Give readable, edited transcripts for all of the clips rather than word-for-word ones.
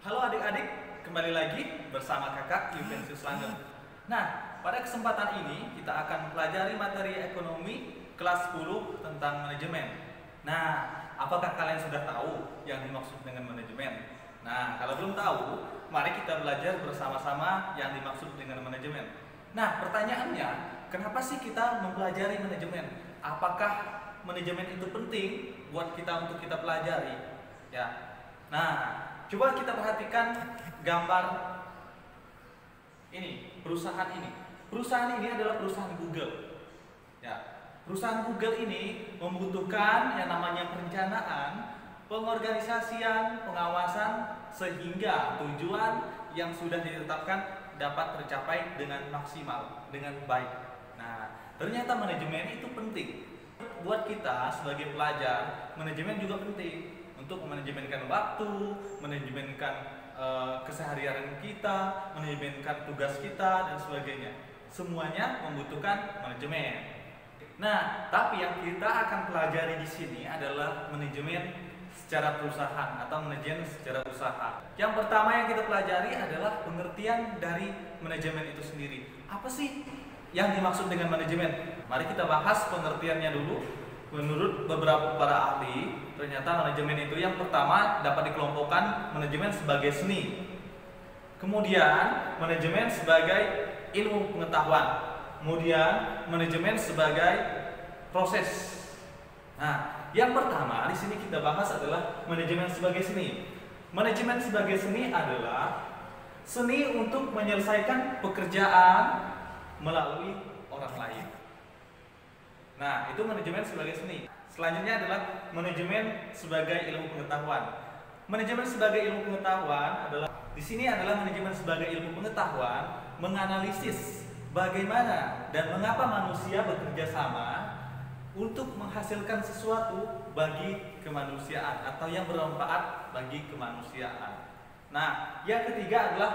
Halo adik-adik, kembali lagi bersama kakak Yuvensius Langgeng. Nah, pada kesempatan ini kita akan pelajari materi ekonomi kelas 10 tentang manajemen. Nah, apakah kalian sudah tahu yang dimaksud dengan manajemen? Nah, kalau belum tahu, mari kita belajar bersama-sama yang dimaksud dengan manajemen. Nah, pertanyaannya, kenapa sih kita mempelajari manajemen? Apakah manajemen itu penting buat kita untuk kita pelajari? Ya. Nah, coba kita perhatikan gambar ini, perusahaan ini. Perusahaan ini adalah perusahaan Google. Ya, perusahaan Google ini membutuhkan yang namanya perencanaan, pengorganisasian, pengawasan sehingga tujuan yang sudah ditetapkan dapat tercapai dengan maksimal, dengan baik. Nah, ternyata manajemen itu penting. Buat kita sebagai pelajar, manajemen juga penting untuk memanajemenkan waktu, memanajemenkan keseharian kita, memanajemenkan tugas kita dan sebagainya. Semuanya membutuhkan manajemen. Nah, tapi yang kita akan pelajari di sini adalah manajemen secara perusahaan atau manajemen secara usaha. Yang pertama yang kita pelajari adalah pengertian dari manajemen itu sendiri. Apa sih yang dimaksud dengan manajemen? Mari kita bahas pengertiannya dulu. Menurut beberapa para ahli, ternyata manajemen itu yang pertama dapat dikelompokkan manajemen sebagai seni. Kemudian manajemen sebagai ilmu pengetahuan. Kemudian manajemen sebagai proses. Nah, yang pertama di sini kita bahas adalah manajemen sebagai seni. Manajemen sebagai seni adalah seni untuk menyelesaikan pekerjaan melalui orang lain. Nah, itu manajemen sebagai seni. Selanjutnya adalah manajemen sebagai ilmu pengetahuan. Manajemen sebagai ilmu pengetahuan adalah di sini adalah manajemen sebagai ilmu pengetahuan menganalisis bagaimana dan mengapa manusia bekerja sama untuk menghasilkan sesuatu bagi kemanusiaan atau yang bermanfaat bagi kemanusiaan. Nah, yang ketiga adalah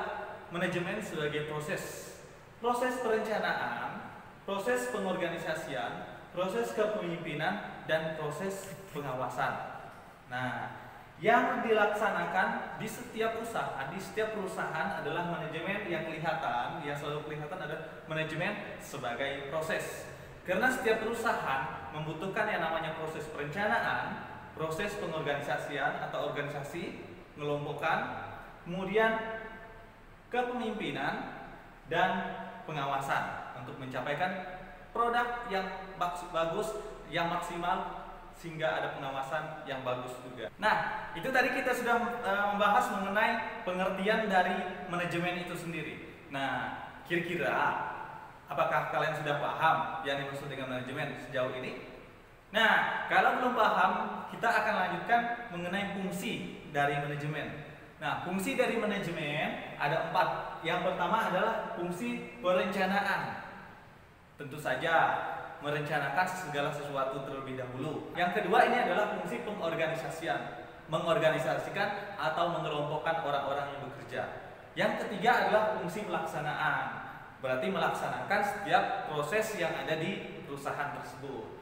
manajemen sebagai proses. Proses perencanaan, proses pengorganisasian, proses kepemimpinan, dan proses pengawasan. Nah, yang dilaksanakan di setiap usaha, di setiap perusahaan adalah manajemen yang kelihatan, yang selalu kelihatan adalah manajemen sebagai proses. Karena setiap perusahaan membutuhkan yang namanya proses perencanaan, proses pengorganisasian atau organisasi, mengelompokkan, kemudian kepemimpinan dan pengawasan untuk mencapaikan produk yang bagus, yang maksimal, sehingga ada pengawasan yang bagus juga. Nah, itu tadi kita sudah membahas mengenai pengertian dari manajemen itu sendiri. Nah, kira-kira apakah kalian sudah paham yang dimaksud dengan manajemen sejauh ini? Nah, kalau belum paham, kita akan lanjutkan mengenai fungsi dari manajemen. Nah, fungsi dari manajemen ada 4. Yang pertama adalah fungsi perencanaan. Tentu saja merencanakan segala sesuatu terlebih dahulu. Yang kedua ini adalah fungsi pengorganisasian, mengorganisasikan atau mengelompokkan orang-orang yang bekerja. Yang ketiga adalah fungsi pelaksanaan, berarti melaksanakan setiap proses yang ada di perusahaan tersebut.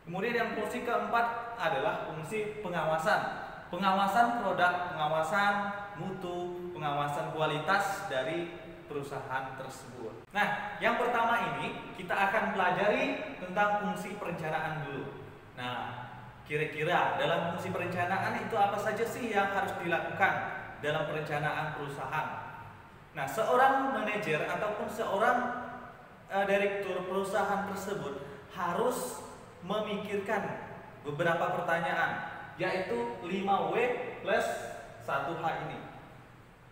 Kemudian yang fungsi keempat adalah fungsi pengawasan. Pengawasan produk, pengawasan mutu, pengawasan kualitas dari perusahaan tersebut. Nah, yang pertama ini kita akan pelajari tentang fungsi perencanaan dulu. Nah, kira-kira dalam fungsi perencanaan itu apa saja sih yang harus dilakukan dalam perencanaan perusahaan? Nah, seorang manajer ataupun seorang direktur perusahaan tersebut harus memikirkan beberapa pertanyaan, yaitu 5W plus 1H ini.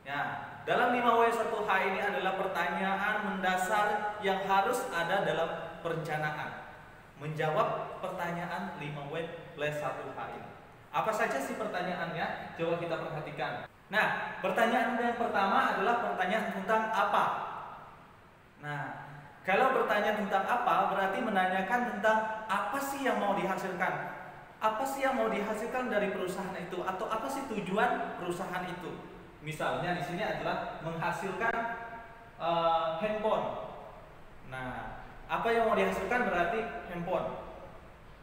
Ya, dalam 5W1H ini adalah pertanyaan mendasar yang harus ada dalam perencanaan. Menjawab pertanyaan 5W plus 1H ini. Apa saja sih pertanyaannya? Coba kita perhatikan. Nah, pertanyaan yang pertama adalah pertanyaan tentang apa. Nah, kalau bertanya tentang apa berarti menanyakan tentang apa sih yang mau dihasilkan. Apa sih yang mau dihasilkan dari perusahaan itu, atau apa sih tujuan perusahaan itu? Misalnya di sini adalah menghasilkan handphone. Nah, apa yang mau dihasilkan berarti handphone.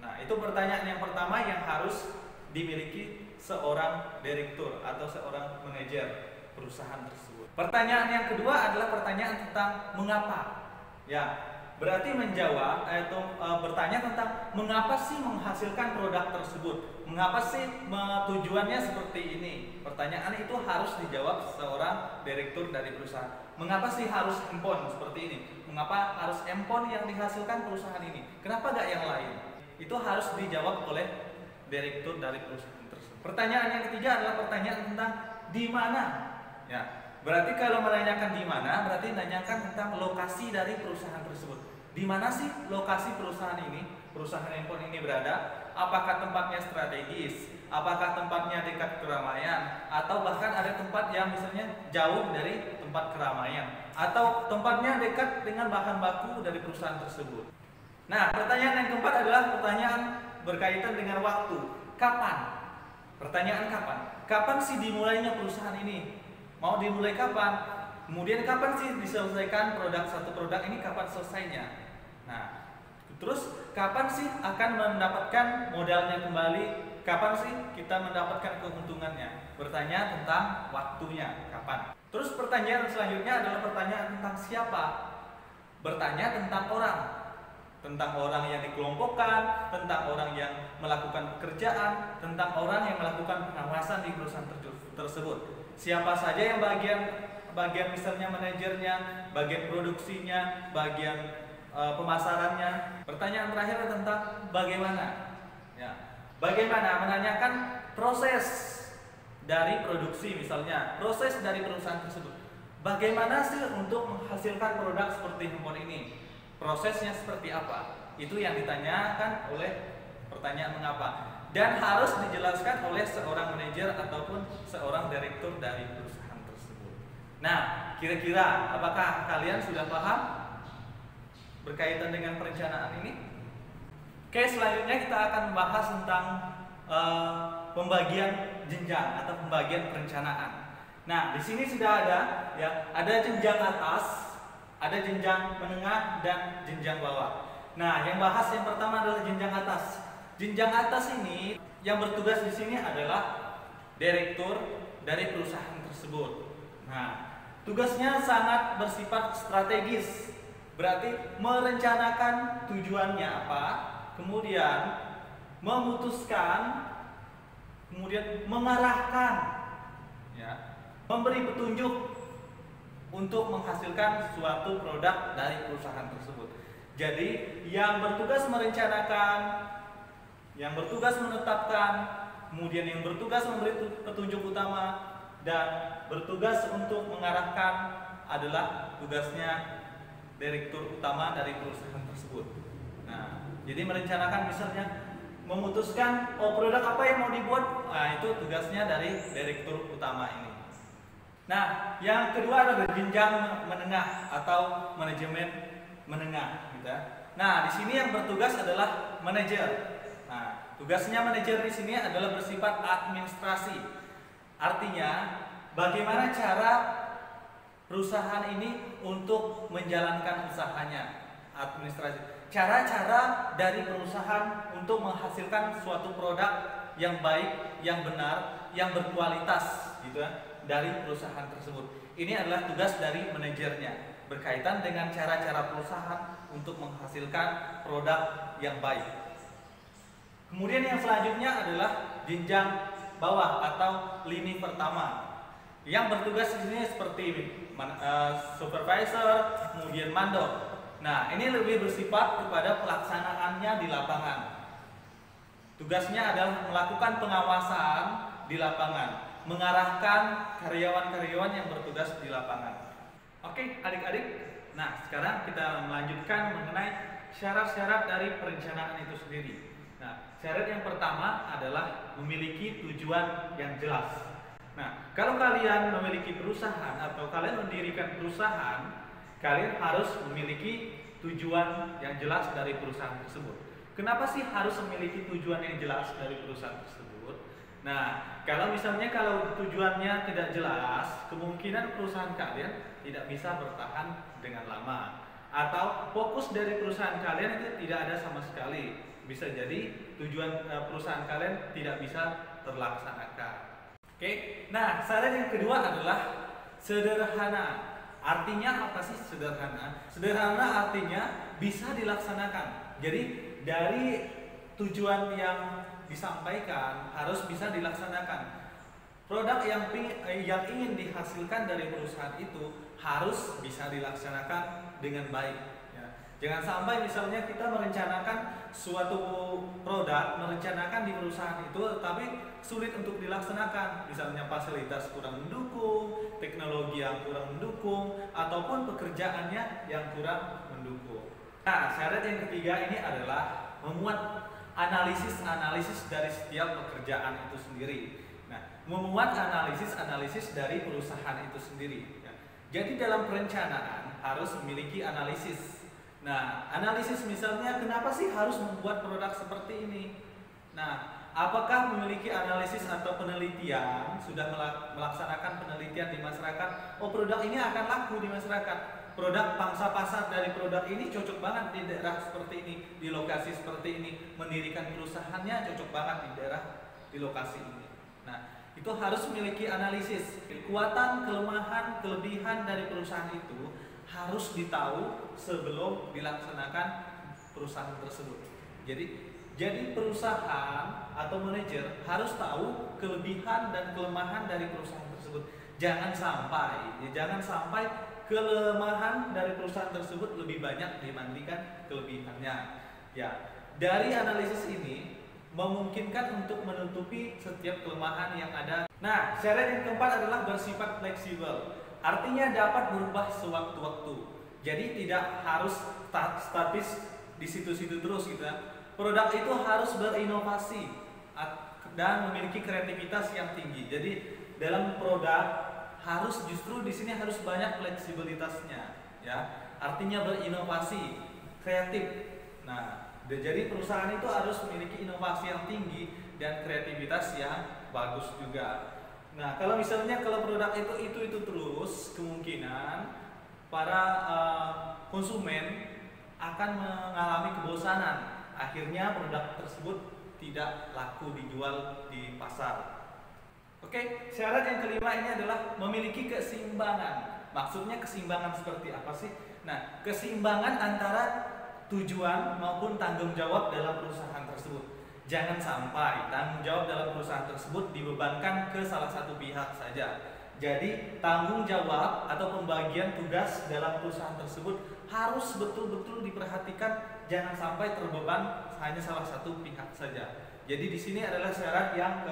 Nah, itu pertanyaan yang pertama yang harus dimiliki seorang direktur atau seorang manajer. perusahaan tersebut. Pertanyaan yang kedua adalah pertanyaan tentang mengapa. Ya, berarti menjawab atau bertanya tentang mengapa sih menghasilkan produk tersebut, mengapa sih tujuannya seperti ini. Pertanyaan itu harus dijawab seorang direktur dari perusahaan. Mengapa sih harus handphone seperti ini? Mengapa harus handphone yang dihasilkan perusahaan ini? Kenapa gak yang lain? Itu harus dijawab oleh direktur dari perusahaan tersebut. Pertanyaan yang ketiga adalah pertanyaan tentang di mana. Ya, berarti kalau menanyakan di mana, berarti menanyakan tentang lokasi dari perusahaan tersebut. Di mana sih lokasi perusahaan ini, perusahaan handphone ini berada? Apakah tempatnya strategis? Apakah tempatnya dekat keramaian? Atau bahkan ada tempat yang misalnya jauh dari tempat keramaian? Atau tempatnya dekat dengan bahan baku dari perusahaan tersebut? Nah, pertanyaan yang keempat adalah pertanyaan berkaitan dengan waktu. Kapan? Pertanyaan kapan? Kapan sih dimulainya perusahaan ini? Mau dimulai kapan? Kemudian kapan sih diselesaikan satu produk ini, kapan selesainya? Nah, terus kapan sih akan mendapatkan modalnya kembali? Kapan sih kita mendapatkan keuntungannya? Bertanya tentang waktunya, kapan? Terus pertanyaan selanjutnya adalah pertanyaan tentang siapa? Bertanya tentang orang. Tentang orang yang dikelompokkan, tentang orang yang melakukan pekerjaan, tentang orang yang melakukan pengawasan di perusahaan tersebut. Siapa saja yang bagian misalnya manajernya, bagian produksinya, bagian pemasarannya. Pertanyaan terakhir tentang bagaimana. Ya, bagaimana menanyakan proses dari produksi misalnya, proses dari perusahaan tersebut. Bagaimana sih untuk menghasilkan produk seperti handphone ini? Prosesnya seperti apa? Itu yang ditanyakan oleh pertanyaan mengapa, dan harus dijelaskan oleh seorang manajer ataupun seorang direktur dari perusahaan tersebut. Nah, kira-kira apakah kalian sudah paham berkaitan dengan perencanaan ini? Oke, selanjutnya kita akan membahas tentang pembagian jenjang atau pembagian perencanaan. Nah, di sini sudah ada jenjang atas, ada jenjang menengah dan jenjang bawah. Nah, yang pertama adalah jenjang atas. Jenjang atas ini yang bertugas di sini adalah direktur dari perusahaan tersebut. Nah, tugasnya sangat bersifat strategis. Berarti merencanakan tujuannya apa, kemudian memutuskan, kemudian mengarahkan, ya, memberi petunjuk untuk menghasilkan suatu produk dari perusahaan tersebut. Jadi yang bertugas merencanakan, yang bertugas menetapkan, kemudian yang bertugas memberi petunjuk utama, dan bertugas untuk mengarahkan adalah tugasnya direktur utama dari perusahaan tersebut. Nah, jadi merencanakan misalnya memutuskan produk apa yang mau dibuat, nah itu tugasnya dari direktur utama ini. Nah, yang kedua adalah jenjang menengah atau manajemen menengah, gitu. Nah, di sini yang bertugas adalah manajer. Nah, tugasnya manajer di sini adalah bersifat administrasi. Artinya, bagaimana cara perusahaan ini untuk menjalankan usahanya, administrasi. Cara-cara dari perusahaan untuk menghasilkan suatu produk yang baik, yang benar, yang berkualitas, gitu ya, dari perusahaan tersebut. Ini adalah tugas dari manajernya, berkaitan dengan cara-cara perusahaan untuk menghasilkan produk yang baik. Kemudian yang selanjutnya adalah jenjang bawah atau lini pertama. Yang bertugas di sini seperti supervisor, kemudian mandor. Nah, ini lebih bersifat kepada pelaksanaannya di lapangan. Tugasnya adalah melakukan pengawasan di lapangan, mengarahkan karyawan-karyawan yang bertugas di lapangan. Oke, adik-adik. Nah, sekarang kita melanjutkan mengenai syarat-syarat dari perencanaan itu sendiri. Nah, syarat yang pertama adalah memiliki tujuan yang jelas. Nah, kalau kalian memiliki perusahaan atau kalian mendirikan perusahaan, kalian harus memiliki tujuan yang jelas dari perusahaan tersebut. Kenapa sih harus memiliki tujuan yang jelas dari perusahaan tersebut? Nah, kalau tujuannya tidak jelas, kemungkinan perusahaan kalian tidak bisa bertahan dengan lama. Atau fokus dari perusahaan kalian itu tidak ada sama sekali. Bisa jadi tujuan perusahaan kalian tidak bisa terlaksanakan. Oke, nah syarat yang kedua adalah Sederhana. Artinya apa sih sederhana? Sederhana artinya bisa dilaksanakan. Jadi dari tujuan yang disampaikan harus bisa dilaksanakan. Produk yang ingin dihasilkan dari perusahaan itu harus bisa dilaksanakan dengan baik. Ya. Jangan sampai misalnya kita merencanakan suatu produk, merencanakan di perusahaan itu, tapi sulit untuk dilaksanakan. Misalnya fasilitas kurang mendukung, teknologi yang kurang mendukung, ataupun pekerjaannya yang kurang mendukung. Nah, syarat yang ketiga ini adalah memuat analisis dari setiap pekerjaan itu sendiri. Nah, memuat analisis dari perusahaan itu sendiri. Ya. Jadi dalam perencanaan harus memiliki analisis. Nah, analisis misalnya kenapa sih harus membuat produk seperti ini? Nah, apakah memiliki analisis atau penelitian, sudah melaksanakan penelitian di masyarakat? Oh, produk ini akan laku di masyarakat. Produk pangsa pasar dari produk ini cocok banget di daerah seperti ini, di lokasi seperti ini. Mendirikan perusahaannya cocok banget di lokasi ini. Nah, itu harus memiliki analisis. Kekuatan, kelemahan, kelebihan dari perusahaan itu harus ditahu sebelum dilaksanakan perusahaan tersebut. Jadi perusahaan atau manajer harus tahu kelebihan dan kelemahan dari perusahaan tersebut. Jangan sampai kelemahan dari perusahaan tersebut lebih banyak dibandingkan kelebihannya. Ya, dari analisis ini memungkinkan untuk menutupi setiap kelemahan yang ada. Nah, syarat yang keempat adalah bersifat fleksibel. Artinya dapat berubah sewaktu-waktu. Jadi tidak harus statis di situ-situ terus gitu ya. Produk itu harus berinovasi dan memiliki kreativitas yang tinggi. Jadi dalam produk harus justru di sini harus banyak fleksibilitasnya, ya. Artinya berinovasi, kreatif. Nah, jadi perusahaan itu harus memiliki inovasi yang tinggi dan kreativitas yang bagus juga. Nah, kalau misalnya produk itu terus, kemungkinan para konsumen akan mengalami kebosanan. Akhirnya produk tersebut tidak laku dijual di pasar. Oke, syarat yang kelima ini adalah memiliki keseimbangan. Maksudnya keseimbangan seperti apa sih? Nah, keseimbangan antara tujuan maupun tanggung jawab dalam perusahaan tersebut. Jangan sampai tanggung jawab dalam perusahaan tersebut dibebankan ke salah satu pihak saja. Jadi, tanggung jawab atau pembagian tugas dalam perusahaan tersebut harus betul-betul diperhatikan, jangan sampai terbeban hanya salah satu pihak saja. Jadi di sini adalah syarat yang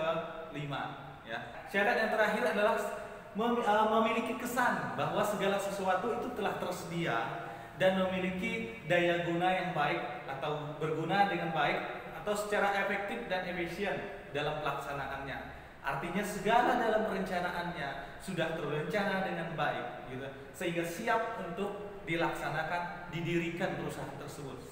kelima. Ya. Syarat yang terakhir adalah memiliki kesan bahwa segala sesuatu itu telah tersedia dan memiliki daya guna yang baik atau berguna dengan baik atau secara efektif dan efisien dalam pelaksanaannya. Artinya segala dalam perencanaannya sudah terencana dengan baik, gitu, sehingga siap untuk dilaksanakan, didirikan perusahaan tersebut.